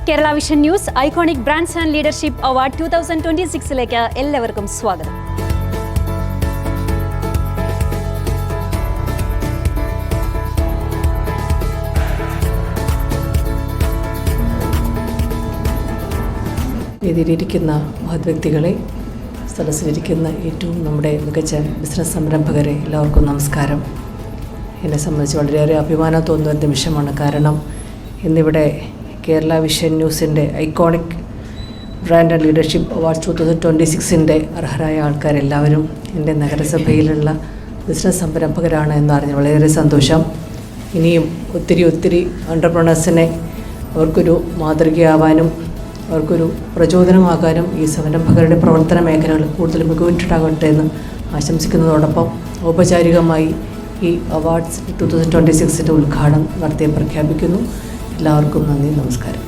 Kerala vision news iconic brands and leadership award 2026ലേക്ക് എല്ലാവർക്കും സ്വാഗതം. വേദിയിലിരിക്കുന്ന മഹത് വ്യക്തികളെ, സദസ്സിലിരിക്കുന്ന ഏറ്റവും നമ്മുടെ മികച്ച ബിസിനസ് സംരംഭകരെ എല്ലാവർക്കും നമസ്കാരം. എന്നെ സംബന്ധിച്ച് വളരെയേറെ അഭിമാനം തോന്നുന്ന ഒരു നിമിഷമാണ്. കാരണം ഇന്നിവിടെ കേരള വിഷൻ ന്യൂസിൻ്റെ iconic brand and leadership award 2026ൻ്റെ അർഹരായ ആൾക്കാരെല്ലാവരും എൻ്റെ നഗരസഭയിലുള്ള ബിസിനസ് സംരംഭകരാണ് എന്നറിഞ്ഞ് വളരെയേറെ സന്തോഷം. ഇനിയും ഒത്തിരി എൻ്റർപ്രണേഴ്സിനെ അവർക്കൊരു മാതൃകയാവാനും അവർക്കൊരു പ്രചോദനമാകാനും ഈ സംരംഭകരുടെ പ്രവർത്തന മേഖലകൾ കൂടുതൽ മികവുറ്റതാകട്ടെ എന്ന് ആശംസിക്കുന്നതോടൊപ്പം ഔപചാരികമായി ഈ അവാർഡ്സ് 2026ൻ്റെ ഉദ്ഘാടനം നടത്തി പ്രഖ്യാപിക്കുന്നു. എല്ലാവർക്കും നന്ദി, നമസ്കാരം.